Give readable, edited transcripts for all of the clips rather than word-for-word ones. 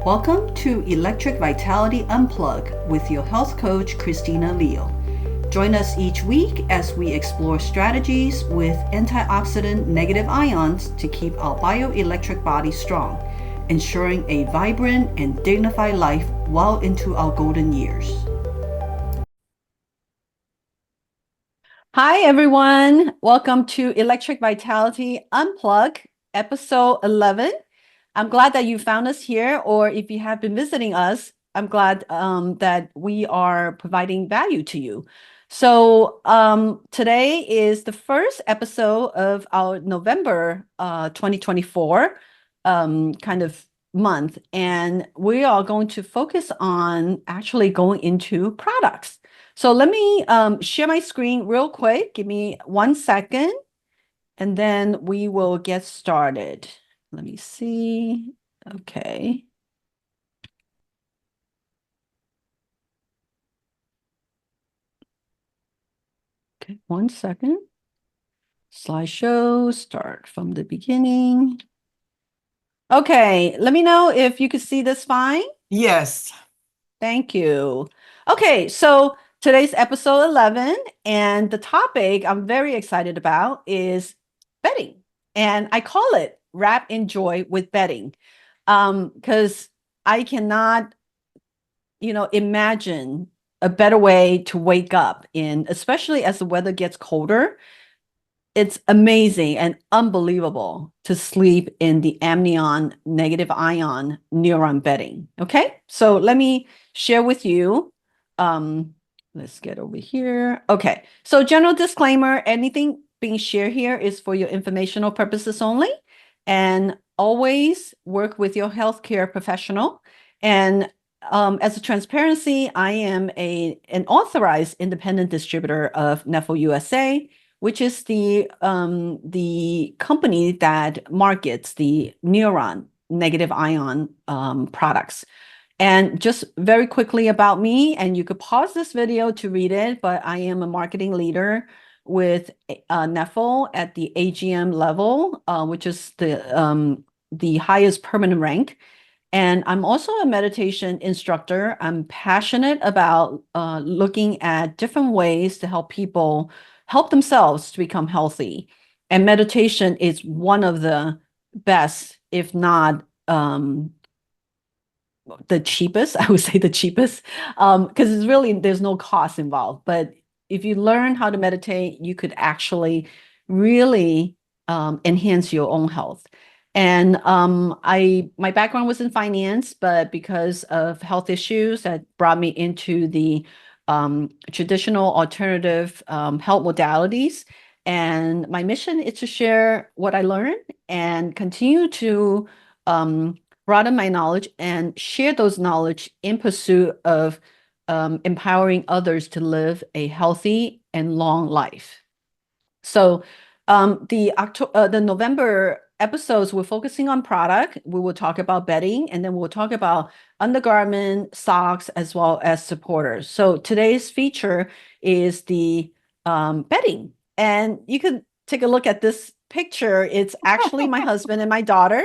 Welcome to Electric Vitality Unplug with your health coach, Christina Leo. Join us each week as we explore strategies with antioxidant negative ions to keep our bioelectric body strong, ensuring a vibrant and dignified life well into our golden years. Hi, everyone. Welcome to Electric Vitality Unplug, episode 11. I'm glad that you found us here, or if you have been visiting us, I'm glad that we are providing value to you. So today is the first episode of our November 2024 kind of month, and we are going to focus on actually going into products. So let me share my screen real quick. Give me 1 second, and then we will get started. Let me see. Okay. Okay, 1 second. Slideshow, start from the beginning. Okay, let me know if you could see this fine. Yes. Thank you. Okay, so today's episode 11, and the topic I'm very excited about is bedding. And I call it Wrap in Joy with Bedding. Because I cannot, imagine a better way to wake up in, especially as the weather gets colder. It's amazing and unbelievable to sleep in the anion negative ion Neoron bedding. Okay, so let me share with you. Let's get over here. Okay, so general disclaimer, anything being shared here is for your informational purposes only, and always work with your healthcare professional. And as a transparency, I am an authorized independent distributor of Neffel USA, which is the company that markets the Neoron negative ion products. And just very quickly about me, and you could pause this video to read it, but I am a marketing leader with Neffel at the AGM level, which is the highest permanent rank. And I'm also a meditation instructor. I'm passionate about looking at different ways to help people help themselves to become healthy. And meditation is one of the best, if not the cheapest, I would say the cheapest, because it's really, there's no cost involved. But if you learn how to meditate, you could actually really enhance your own health. And my background was in finance, but because of health issues that brought me into the traditional alternative health modalities. And my mission is to share what I learned and continue to broaden my knowledge and share those knowledge in pursuit of empowering others to live a healthy and long life. So the November episodes, we're focusing on product. We will talk about bedding, and then we'll talk about undergarment, socks, as well as supporters. So today's feature is the bedding. And you can take a look at this picture. It's actually my husband and my daughter.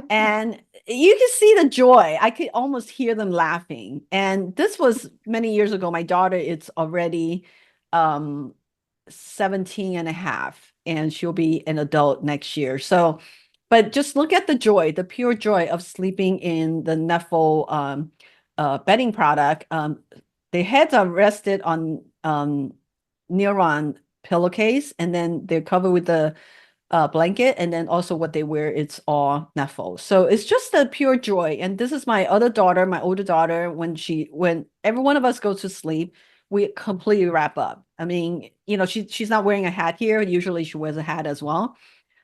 And you can see the joy. I could almost hear them laughing. And this was many years ago. My daughter, it's already 17 and a half, and she'll be an adult next year. So, but just look at the joy, the pure joy of sleeping in the Neffel bedding product. Their heads are rested on Neoron pillowcase, and then they're covered with the blanket, and then also what they wear, it's all Neffel. So it's just a pure joy. And this is my other daughter, my older daughter, when every one of us goes to sleep, we completely wrap up. I mean, she's not wearing a hat here. Usually she wears a hat as well.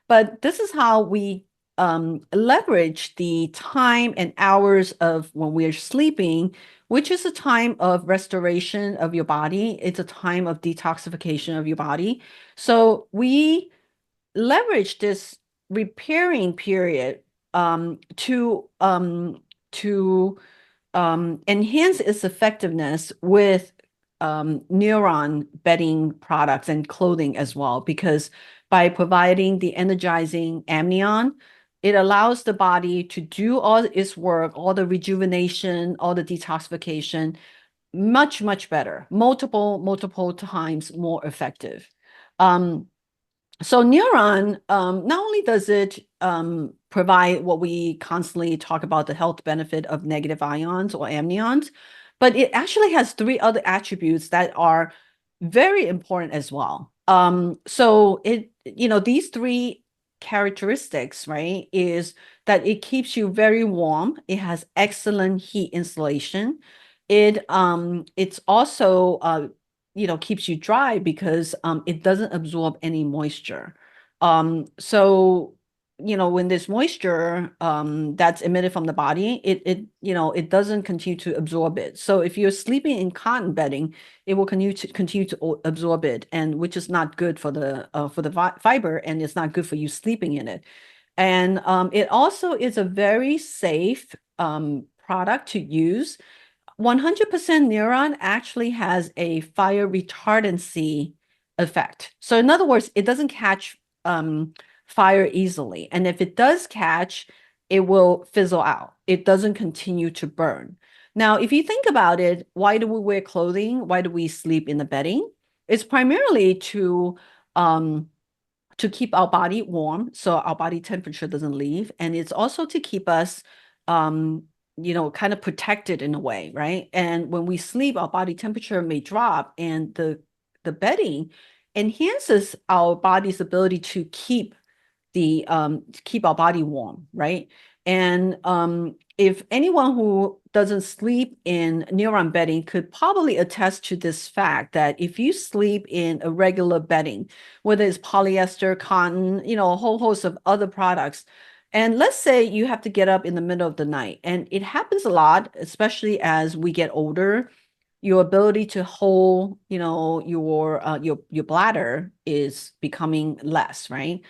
But this is how we leverage the time and hours of when we're sleeping, which is a time of restoration of your body. It's a time of detoxification of your body. So we leverage this repairing period to enhance its effectiveness with Neoron bedding products and clothing as well, because by providing the energizing amnion, It allows the body to do all its work, all the rejuvenation, all the detoxification, much, much better, multiple times more effective. Um, so Neuron, not only does it provide what we constantly talk about, the health benefit of negative ions or anions, but it actually has three other attributes that are very important as well. So these three characteristics, right, is that it keeps you very warm. It has excellent heat insulation. It's also keeps you dry because it doesn't absorb any moisture. So when there's moisture that's emitted from the body, it doesn't continue to absorb it. So if you're sleeping in cotton bedding, it will continue to absorb it, and which is not good for the fiber, and it's not good for you sleeping in it. And it also is a very safe product to use. 100% Neuron actually has a fire retardancy effect. So in other words, it doesn't catch fire easily. And if it does catch, it will fizzle out. It doesn't continue to burn. Now, if you think about it, why do we wear clothing? Why do we sleep in the bedding? It's primarily to keep our body warm so our body temperature doesn't leave. And it's also to keep us kind of protected in a way, right? And when we sleep, our body temperature may drop, and the bedding enhances our body's ability to keep our body warm, right? And if anyone who doesn't sleep in Neuron bedding could probably attest to this fact, that if you sleep in a regular bedding, whether it's polyester, cotton, a whole host of other products, and let's say you have to get up in the middle of the night, and it happens a lot, especially as we get older, your ability to hold, your bladder is becoming less, right?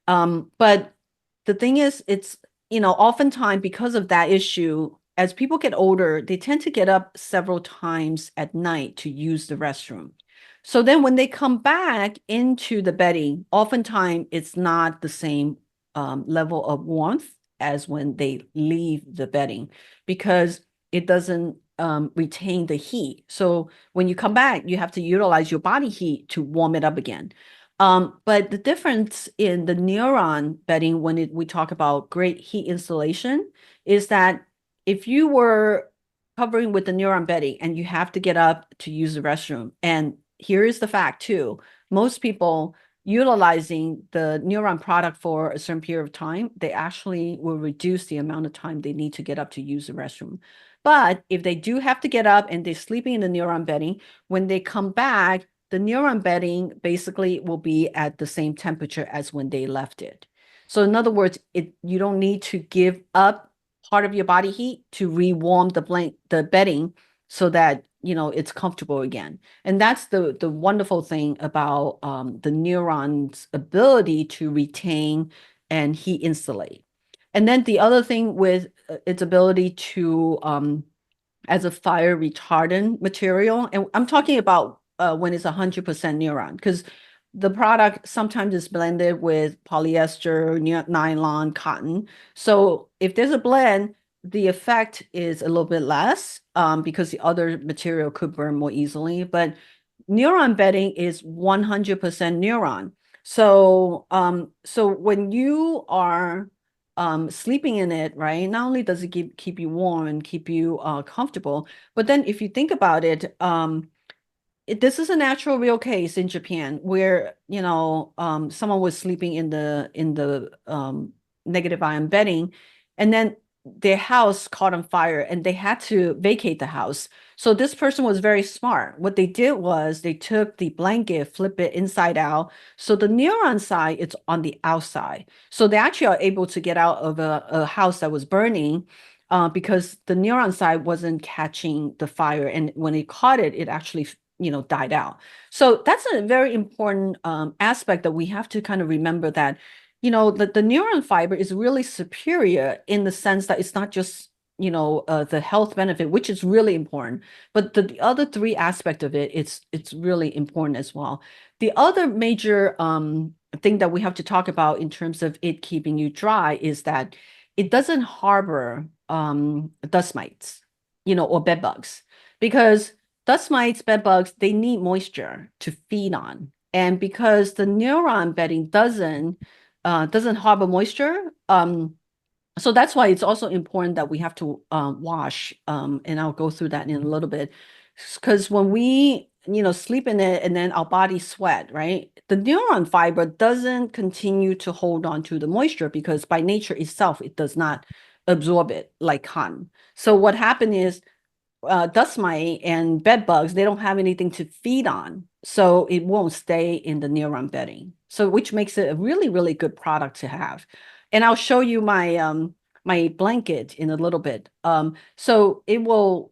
But the thing is, it's, oftentimes because of that issue, as people get older, they tend to get up several times at night to use the restroom. So then when they come back into the bedding, oftentimes it's not the same level of warmth as when they leave the bedding, because it doesn't retain the heat. So when you come back, you have to utilize your body heat to warm it up again. But the difference in the Neuron bedding, when we talk about great heat insulation, is that if you were covering with the Neuron bedding and you have to get up to use the restroom, and here is the fact too, most people utilizing the Neuron product for a certain period of time, they actually will reduce the amount of time they need to get up to use the restroom. But if they do have to get up and they're sleeping in the Neuron bedding, when they come back, the Neuron bedding basically will be at the same temperature as when they left it. So in other words, you don't need to give up part of your body heat to re-warm the bedding so that it's comfortable again. And that's the wonderful thing about the Neuron's ability to retain and heat insulate. And then the other thing with its ability to as a fire retardant material. And I'm talking about when it's 100% Neuron, because the product sometimes is blended with polyester, nylon, cotton. So if there's a blend, the effect is a little bit less because the other material could burn more easily. But Neuron bedding is 100% Neuron. So when you are sleeping in it, right? Not only does it keep you warm and keep you comfortable, but then if you think about it, this is a natural real case in Japan where, someone was sleeping in the negative ion bedding, and then their house caught on fire and they had to vacate the house. So this person was very smart. What they did was they took the blanket, flip it inside out. So the Neuron side, it's on the outside. So they actually are able to get out of a house that was burning because the Neuron side wasn't catching the fire. And when it caught it, it actually died out. So that's a very important aspect that we have to kind of remember, that the Neuron fiber is really superior in the sense that it's not just the health benefit, which is really important, but the other three aspect of it, it's really important as well. The other major thing that we have to talk about in terms of it keeping you dry is that it doesn't harbor dust mites, or bed bugs, because dust mites, bed bugs, they need moisture to feed on. And because the Neuron bedding doesn't harbor moisture, so that's why it's also important that we have to wash, and I'll go through that in a little bit. Because when we, sleep in it and then our body sweat, right? The neuron fiber doesn't continue to hold on to the moisture because by nature itself, it does not absorb it like cotton. So what happened is dust mite and bed bugs, they don't have anything to feed on. So it won't stay in the Neuron bedding. So which makes it a really, really good product to have. And I'll show you my blanket in a little bit. So it will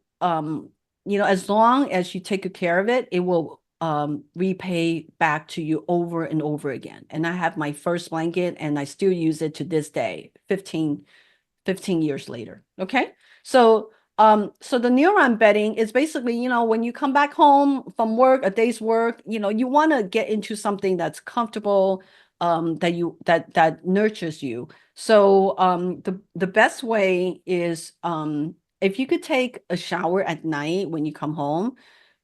as long as you take good care of it, it will repay back to you over and over again. And I have my first blanket and I still use it to this day, 15 years later. Okay. So the Neuron bedding is basically, when you come back home from work, a day's work, you want to get into something that's comfortable, that nurtures you. So the best way is if you could take a shower at night when you come home,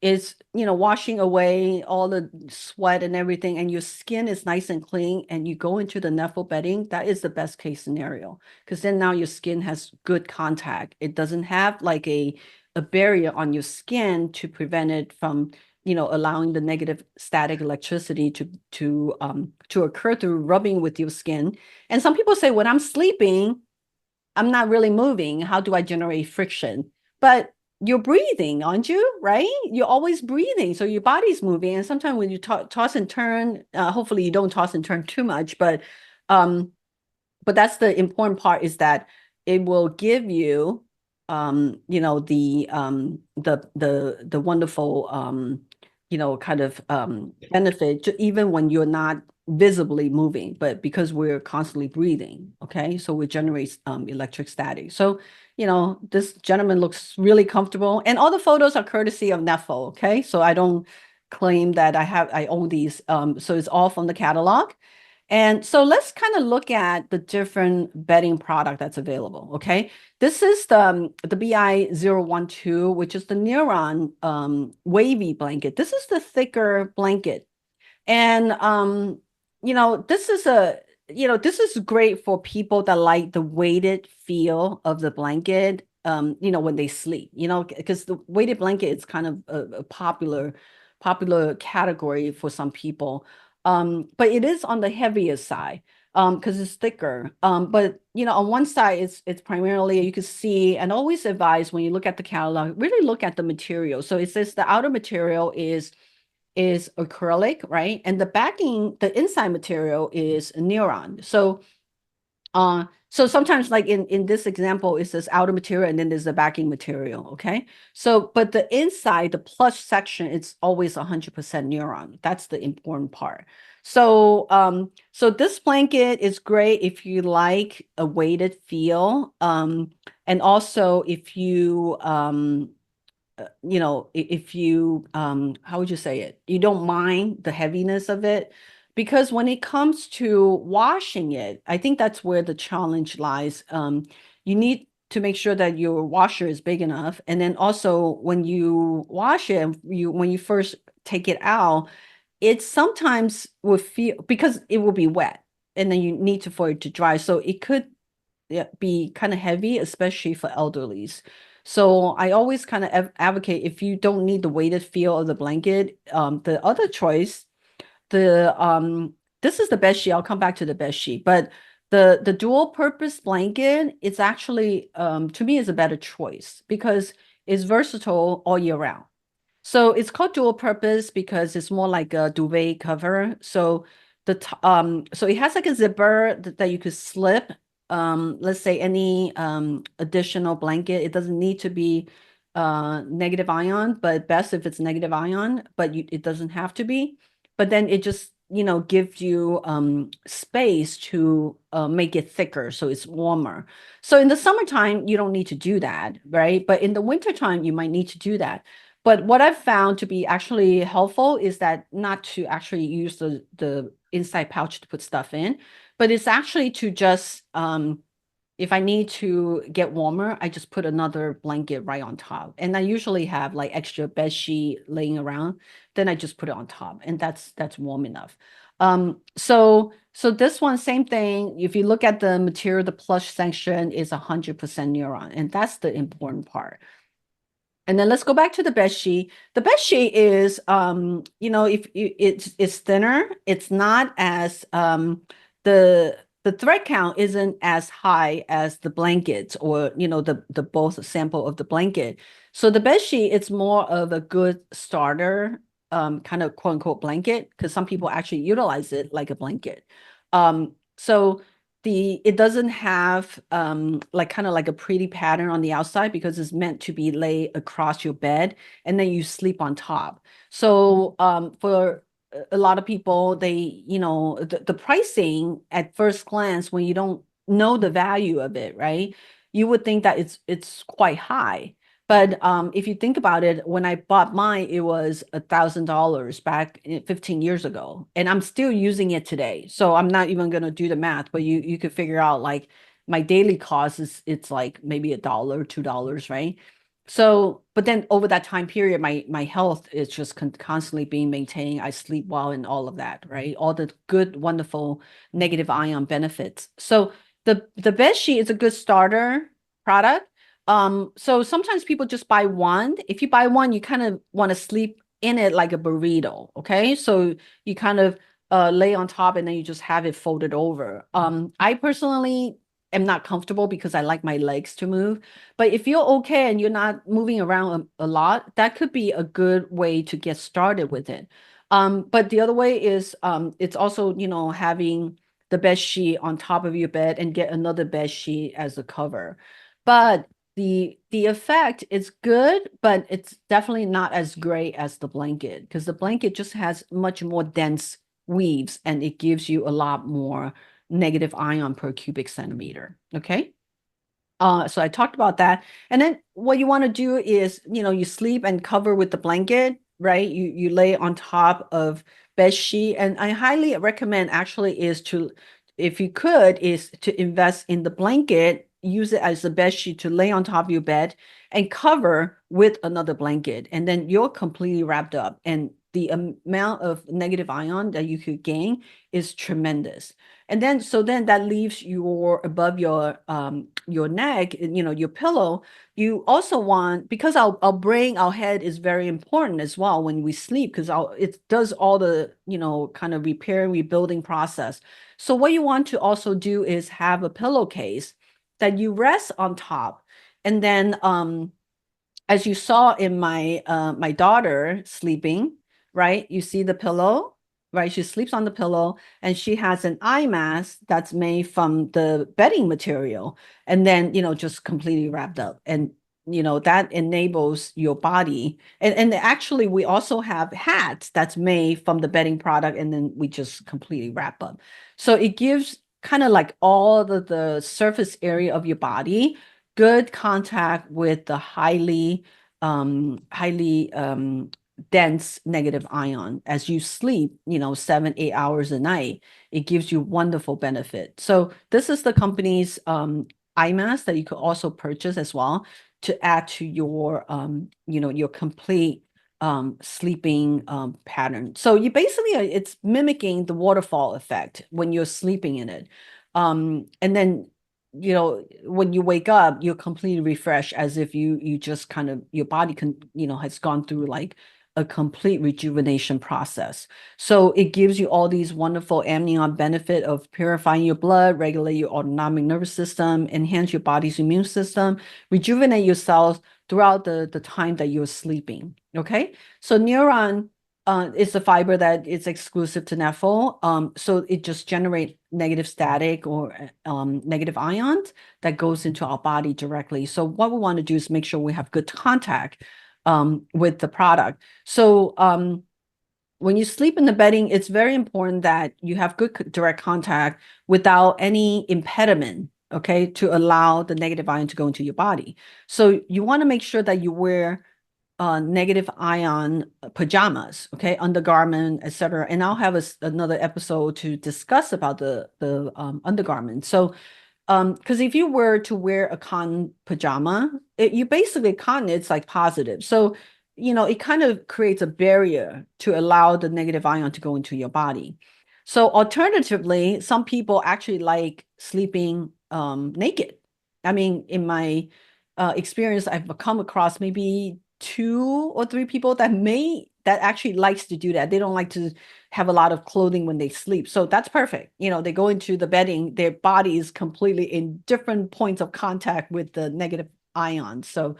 is washing away all the sweat and everything, and your skin is nice and clean, and you go into the Nephil bedding. That is the best case scenario, because then now your skin has good contact. It doesn't have like a barrier on your skin to prevent it from allowing the negative static electricity to occur through rubbing with your skin. And some people say, when I'm sleeping, I'm not really moving. How do I generate friction? But you're breathing, aren't you? Right? You're always breathing. So your body's moving. And sometimes when you toss and turn, hopefully you don't toss and turn too much, um, but that's the important part, is that it will give you the wonderful kind of benefit even when you're not visibly moving, but because we're constantly breathing. Okay, so it generates electric static. So this gentleman looks really comfortable, and all the photos are courtesy of Nephil. Okay, so I don't claim that I own these. So it's all from the catalog. And so let's kind of look at the different bedding product that's available. Okay, this is the BI012, which is the Neoron wavy blanket. This is the thicker blanket, and this is great for people that like the weighted feel of the blanket. When they sleep, because the weighted blanket is kind of a popular category for some people. But it is on the heavier side, because it's thicker. But on one side, it's primarily, you can see, and always advise when you look at the catalog, really look at the material. So it says the outer material is acrylic, right? And the inside material is Neuron. So sometimes, like in this example, it says outer material and then there's the backing material. Okay. So, but the inside, the plush section, it's always 100% Neuron. That's the important part. So this blanket is great if you like a weighted feel. And also if you if you how would you say it, you don't mind the heaviness of it, because when it comes to washing it, I think that's where the challenge lies. You need to make sure that your washer is big enough, and then also when you wash it, when you first take it out, it sometimes will feel, because it will be wet, and then you need for it to dry, so it could, yeah, be kind of heavy, especially for elderlies. So I always kind of advocate, if you don't need the weighted feel of the blanket, the other choice, the this is the bed sheet. I'll come back to the bed sheet, but the dual purpose blanket, it's actually to me is a better choice because it's versatile all year round. So it's called dual purpose because it's more like a duvet cover. So so it has like a zipper that you could slip, let's say any additional blanket. It doesn't need to be negative ion, but best if it's negative ion, but it doesn't have to be. But then it just gives you space to make it thicker so it's warmer. So in the summertime, you don't need to do that, right? But in the wintertime, you might need to do that. But what I've found to be actually helpful is that not to actually use the inside pouch to put stuff in, but it's actually to just if I need to get warmer, I just put another blanket right on top. And I usually have like extra bed sheet laying around, then I just put it on top, and that's warm enough. So this one, same thing. If you look at the material, the plush section is 100% Neoron, and that's the important part. And then let's go back to the bed sheet. The bed sheet is, if it's thinner, it's not as the thread count isn't as high as the blankets or the both sample of the blanket. So the bed sheet, it's more of a good starter kind of quote unquote blanket because some people actually utilize it like a blanket. So it doesn't have like kind of like a pretty pattern on the outside because it's meant to be laid across your bed and then you sleep on top. So for a lot of people, the pricing at first glance, when you don't know the value of it, right? You would think that it's quite high. But if you think about it, when I bought mine, it was $1,000 back 15 years ago, and I'm still using it today. So I'm not even going to do the math, but you could figure out like my daily cost it's like maybe $1, $2, right? So, but then over that time period, my health is just constantly being maintained. I sleep well and all of that, right? All the good, wonderful negative ion benefits. So the bed sheet is a good starter product. So sometimes people just buy one. If you buy one, you kind of want to sleep in it like a burrito, okay? So you kind of lay on top and then you just have it folded over. I personally am not comfortable because I like my legs to move. But if you're okay and you're not moving around a lot, that could be a good way to get started with it. But the other way is it's also, having the bed sheet on top of your bed and get another bed sheet as a cover. But the effect is good, but it's definitely not as great as the blanket because the blanket just has much more dense weaves and it gives you a lot more negative ion per cubic centimeter. Okay. So I talked about that. And then what you want to do is, you sleep and cover with the blanket, right? You lay on top of bed sheet. And I highly recommend actually is to, if you could, is to invest in the blanket, use it as a bed sheet to lay on top of your bed and cover with another blanket. And then you're completely wrapped up. And the amount of negative ion that you could gain is tremendous. And then that leaves your above your neck, your pillow. You also want, because our brain, our head is very important as well when we sleep, because it does all the, kind of repair and rebuilding process. So what you want to also do is have a pillowcase that you rest on top. And then as you saw in my daughter sleeping, right? You see the pillow, right? She sleeps on the pillow and she has an eye mask that's made from the bedding material and then, just completely wrapped up. And, that enables your body. And actually, we also have hats that's made from the bedding product and then we just completely wrap up. So it gives kind of like all the surface area of your body good contact with the highly dense negative ion as you sleep 7-8 hours a night. It gives you wonderful benefit. So this is the company's eye mask that you could also purchase as well to add to your your complete sleeping pattern. So you basically it's mimicking the waterfall effect when you're sleeping in it. And then when you wake up, you're completely refreshed as if you just kind of your body has gone through like a complete rejuvenation process. So it gives you all these wonderful amnion benefit of purifying your blood, regulate your autonomic nervous system, enhance your body's immune system, rejuvenate your cells throughout the time that you're sleeping. Okay. So Neuron is a fiber that is exclusive to NAFO. So it just generates negative static or negative ions that goes into our body directly. So what we want to do is make sure we have good contact with the product. So when you sleep in the bedding, it's very important that you have good direct contact without any impediment, okay, to allow the negative ion to go into your body. So you want to make sure that you wear negative ion pajamas, okay, undergarment, etc. And I'll have another episode to discuss about the undergarment. So because if you were to wear a cotton pajama, you basically cotton, it's like positive. So, it kind of creates a barrier to allow the negative ion to go into your body. So alternatively, some people actually like sleeping naked. I mean, in my experience, I've come across maybe 2 or 3 people that actually likes to do that. They don't like to have a lot of clothing when they sleep. So that's perfect. They go into the bedding, their body is completely in different points of contact with the negative ions. So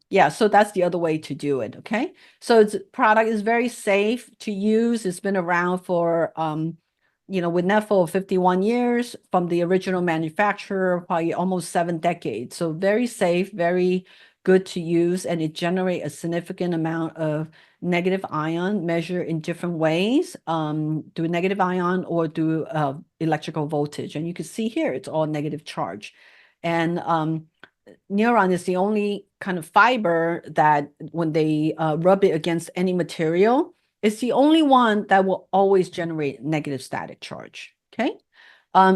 yeah, so that's the other way to do it. Okay. So its product is very safe to use. It's been around for with Netflix 51 years from the original manufacturer, probably almost 7 decades. So very safe, very good to use, and it generates a significant amount of negative ion measured in different ways, through negative ion or through electrical voltage. And you can see here, it's all negative charge. And Neuron is the only kind of fiber that when they rub it against any material, it's the only one that will always generate negative static charge. Okay.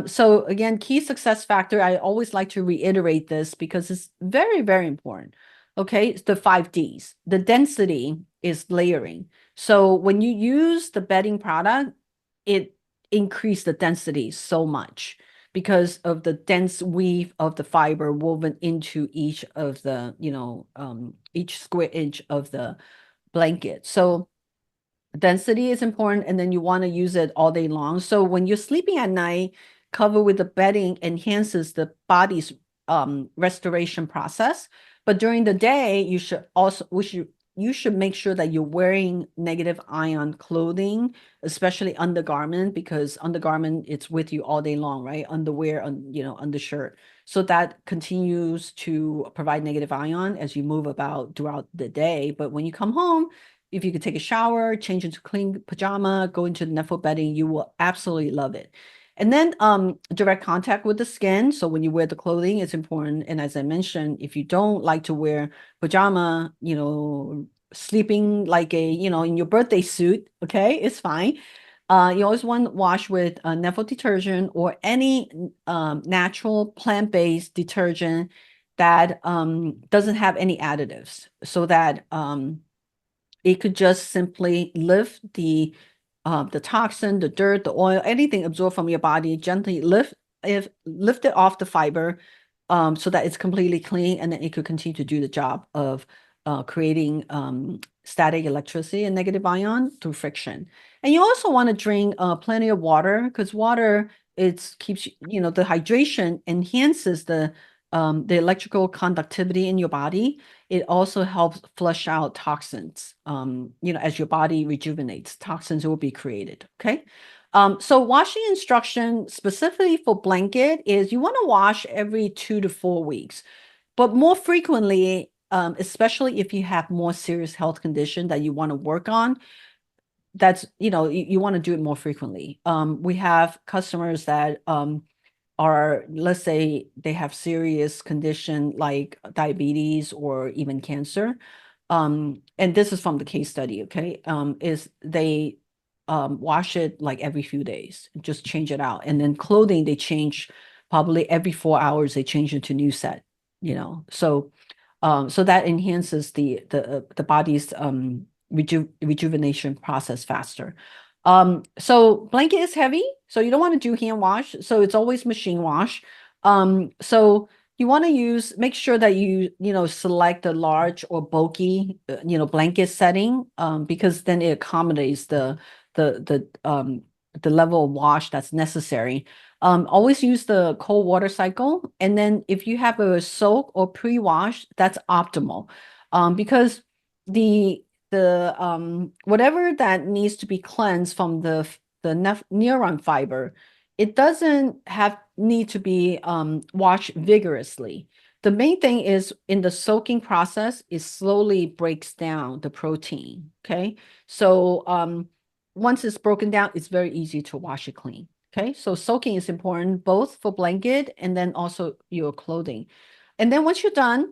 So again, key success factor, I always like to reiterate this because it's very, very important. Okay, it's the 5 Ds. The density is layering. So when you use the bedding product, it increase the density so much because of the dense weave of the fiber woven into each of the, each square inch of the blanket. So density is important, and then you want to use it all day long. So when you're sleeping at night, cover with the bedding enhances the body's restoration process. But during the day, you should make sure that you're wearing negative ion clothing, especially undergarment, because undergarment it's with you all day long, right? Underwear, undershirt. So that continues to provide negative ion as you move about throughout the day. But when you come home, if you could take a shower, change into clean pajama, go into the Netflix bedding, you will absolutely love it. And then direct contact with the skin. So when you wear the clothing, it's important. And as I mentioned, if you don't like to wear pajama, sleeping like in your birthday suit, okay, it's fine. You always want to wash with Nephil detergent or any natural plant-based detergent that doesn't have any additives, so that it could just simply lift the toxin, the dirt, the oil, anything absorbed from your body, gently lift it off the fiber, so that it's completely clean, and then it could continue to do the job of creating static electricity and negative ion through friction. And you also want to drink plenty of water, because water, it keeps the hydration enhances the electrical conductivity in your body. It also helps flush out toxins. As your body rejuvenates, toxins will be created. Okay. So washing instruction specifically for blanket is you want to wash every 2 to 4 weeks, but more frequently, especially if you have more serious health condition that you want to work on, that's, you want to do it more frequently. We have customers that are, let's say they have serious condition like diabetes or even cancer. And this is from the case study, okay, is they wash it like every few days, just change it out. And then clothing, they change probably every 4 hours, they change into new set, so that enhances the body's rejuvenation process faster. So blanket is heavy, so you don't want to do hand wash. So it's always machine wash. So you want to make sure that you select a large or bulky, blanket setting, because then it accommodates the level of wash that's necessary. Always use the cold water cycle. And then if you have a soak or pre-wash, that's optimal. Because the whatever that needs to be cleansed from the neuron fiber, it doesn't need to be washed vigorously. The main thing is in the soaking process, it slowly breaks down the protein. Okay. So once it's broken down, it's very easy to wash it clean. Okay. So soaking is important both for blanket and then also your clothing. And then once you're done,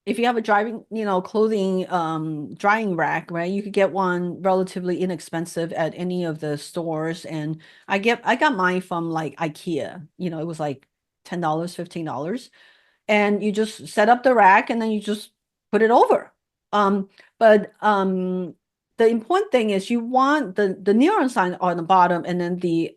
if you have a clothing drying rack, right? You could get one relatively inexpensive at any of the stores. And I got mine from like IKEA. It was like $10, $15. And you just set up the rack and then you just put it over. But the important thing is you want the Neoron sign on the bottom, and then the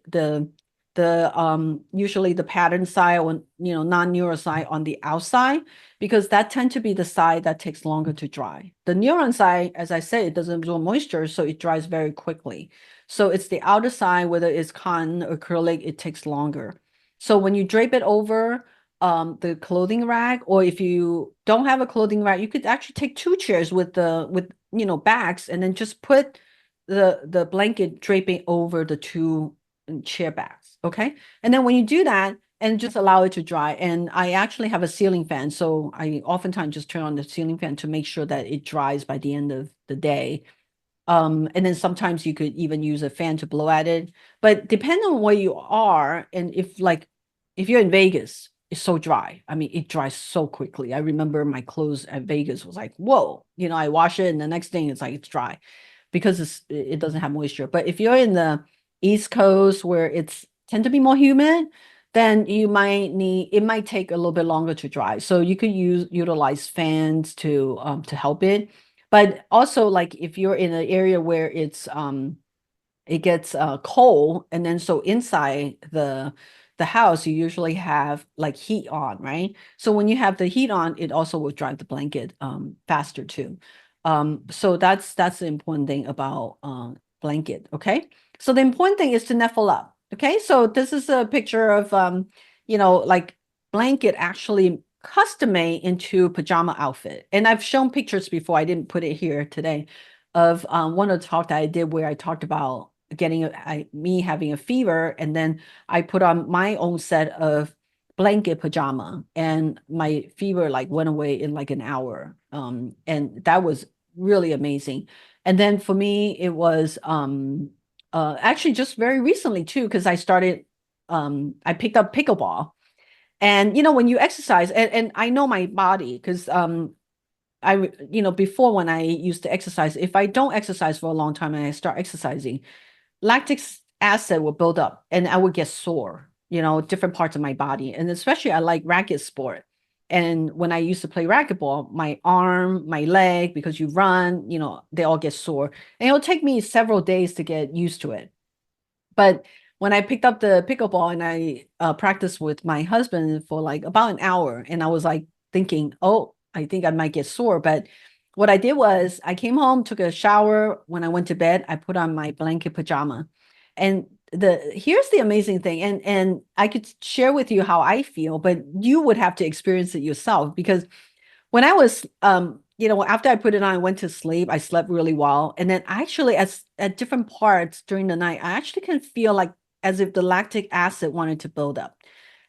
usually the pattern side or non-Neoron side on the outside, because that tend to be the side that takes longer to dry. The Neoron side, as I said, it doesn't absorb moisture, so it dries very quickly. So it's the outer side, whether it's cotton or acrylic, it takes longer. So when you drape it over the clothing rack, or if you don't have a clothing rack, you could actually take two chairs with backs, and then just put the blanket draping over the two chair backs. Okay. And then when you do that, and just allow it to dry. And I actually have a ceiling fan, so I oftentimes just turn on the ceiling fan to make sure that it dries by the end of the day. And then sometimes you could even use a fan to blow at it. But depending on where you are, and if you're in Vegas, it's so dry. I mean, it dries so quickly. I remember my clothes at Vegas was like, whoa, I wash it and the next thing it's like it's dry because it doesn't have moisture. But if you're in the East Coast where it's tend to be more humid, then it might take a little bit longer to dry. So you could utilize fans to help it. But also, like if you're in an area where it gets cold, and then so inside the house you usually have like heat on, right? So when you have the heat on, it also will dry the blanket faster too. So that's the important thing about blanket. Okay, so the important thing is to nestle up. Okay, so this is a picture of like blanket actually custom made into pajama outfit. And I've shown pictures before, I didn't put it here today, of one of the talk that I did where I talked about me having a fever, and then I put on my own set of blanket pajama, and my fever like went away in like an hour. And that was really amazing. And then for me, it was actually just very recently too, because I picked up pickleball. And when you exercise, and I know my body, because before, when I used to exercise, if I don't exercise for a long time and I start exercising, lactic acid will build up and I would get sore, different parts of my body. And especially I like racket sport. And when I used to play racquetball, my arm, my leg, because you run, they all get sore. And it'll take me several days to get used to it. But when I picked up the pickleball and I practiced with my husband for like about an hour, and I was like thinking, oh, I think I might get sore. But what I did was I came home, took a shower. When I went to bed, I put on my blanket pajama. And here's the amazing thing, and I could share with you how I feel, but you would have to experience it yourself, because when I was after I put it on, I went to sleep. I slept really well. And then actually at different parts during the night, I actually can feel like as if the lactic acid wanted to build up,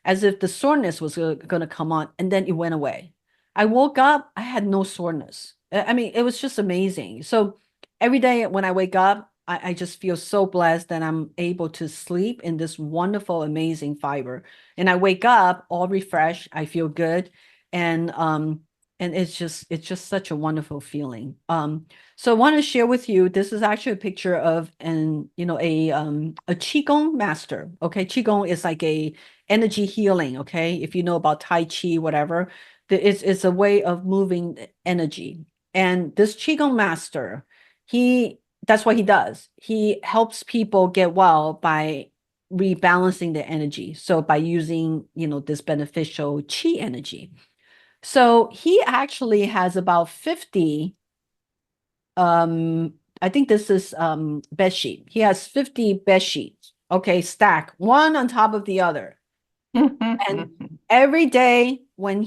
as if the soreness was going to come on, and then it went away. I woke up, I had no soreness. I mean, it was just amazing. So every day when I wake up, I just feel so blessed that I'm able to sleep in this wonderful, amazing fiber. And I wake up all refreshed. I feel good. And it's just such a wonderful feeling. So I want to share with you, this is actually a picture of a qigong master. Okay, qigong is like a energy healing. Okay, if you know about tai chi, whatever, it's a way of moving energy. And this qigong master, that's what he does. He helps people get well by rebalancing their energy. So by using this beneficial qi energy. So he actually has about 50, I think this is bed sheet. He has 50 bed sheets, okay, stacked one on top of the other. And every day when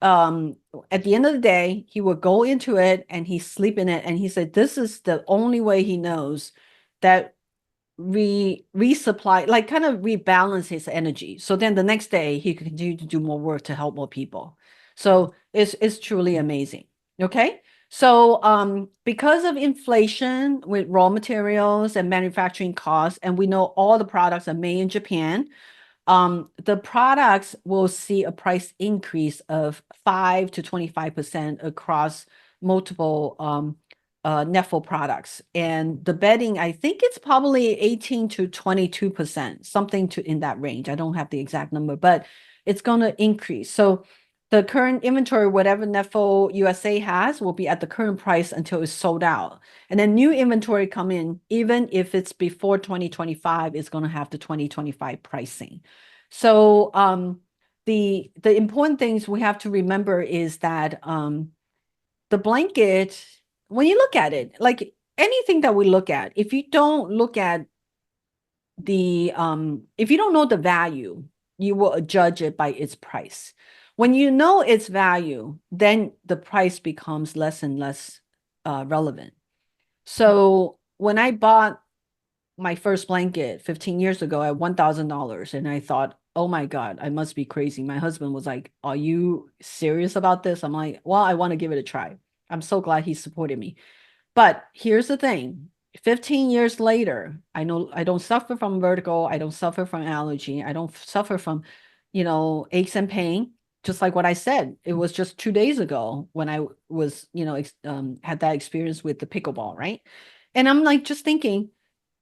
at the end of the day, he would go into it and he sleep in it. And he said this is the only way he knows that resupply, like kind of rebalance his energy. So then the next day he could continue to do more work to help more people. So it's truly amazing. Okay. So because of inflation with raw materials and manufacturing costs, and we know all the products are made in Japan, the products will see a price increase of 5 to 25% across multiple Neffel products. And the bedding, I think it's probably 18 to 22%, something to in that range. I don't have the exact number, but it's going to increase. So the current inventory, whatever Neffel USA has, will be at the current price until it's sold out. And then new inventory come in, even if it's before 2025, it's going to have the 2025 pricing. So the important things we have to remember is that the blanket, when you look at it, like anything that we look at, if you don't look at the if you don't know the value, you will judge it by its price. When you know its value, then the price becomes less and less relevant. So when I bought my first blanket 15 years ago at $1,000, and I thought, oh my God, I must be crazy. My husband was like, are you serious about this? I'm like, well, I want to give it a try. I'm so glad he supported me. But here's the thing. 15 years later, I know I don't suffer from vertigo. I don't suffer from allergy. I don't suffer from, aches and pain. Just like what I said, it was just 2 days ago when I was, had that experience with the pickleball, right? And I'm like, just thinking,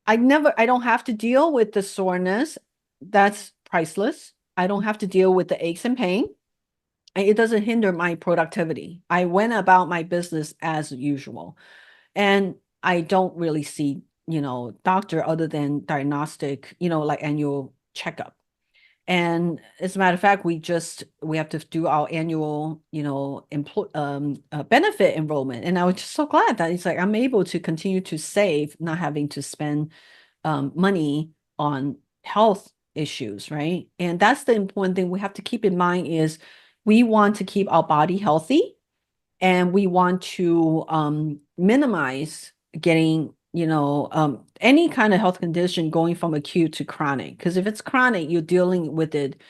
I don't have to deal with the soreness. That's priceless. I don't have to deal with the aches and pain. It doesn't hinder my productivity. I went about my business as usual. And I don't really see, doctor other than diagnostic, like annual checkup. And as a matter of fact, we have to do our annual, benefit enrollment. And I was just so glad that it's like I'm able to continue to save, not having to spend money on health issues, right? And that's the important thing we have to keep in mind is we want to keep our body healthy and we want to minimize getting any kind of health condition going from acute to chronic. Because if it's chronic, you're dealing with it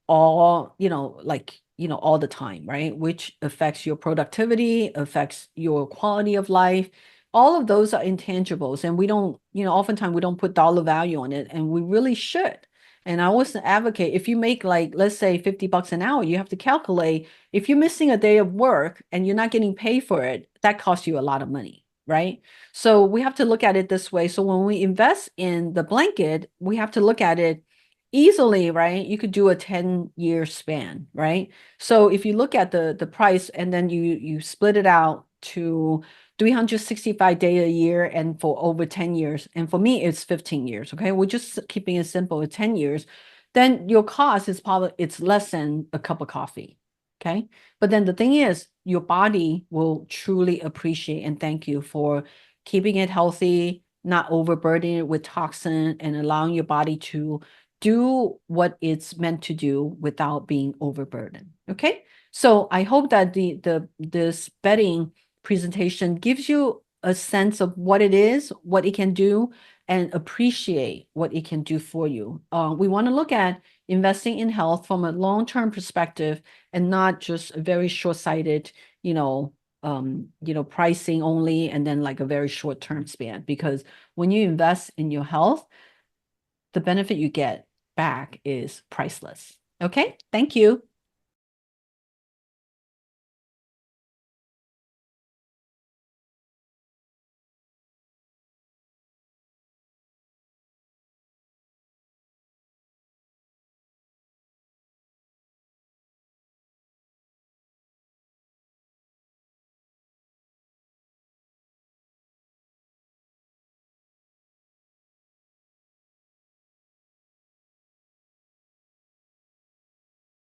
all, all the time, right? Which affects your productivity, affects your quality of life. All of those are intangibles. And we don't, oftentimes we don't put dollar value on it, and we really should. And I always advocate if you make like, let's say $50 an hour, you have to calculate if you're missing a day of work and you're not getting paid for it, that costs you a lot of money, right? So we have to look at it this way. So when we invest in the blanket, we have to look at it easily, right? You could do a 10-year span, right? So if you look at the price and then you split it out to 365 days a year and for over 10 years, and for me it's 15 years, okay? We're just keeping it simple at 10 years, then your cost is probably it's less than a cup of coffee, okay? But then the thing is your body will truly appreciate and thank you for keeping it healthy, not overburdening it with toxin, and allowing your body to do what it's meant to do without being overburdened. Okay. So I hope that this bedding presentation gives you a sense of what it is, what it can do, and appreciate what it can do for you. We want to look at investing in health from a long-term perspective and not just a very short-sighted, pricing only, and then like a very short-term span. Because when you invest in your health, the benefit you get back is priceless. Okay, thank you.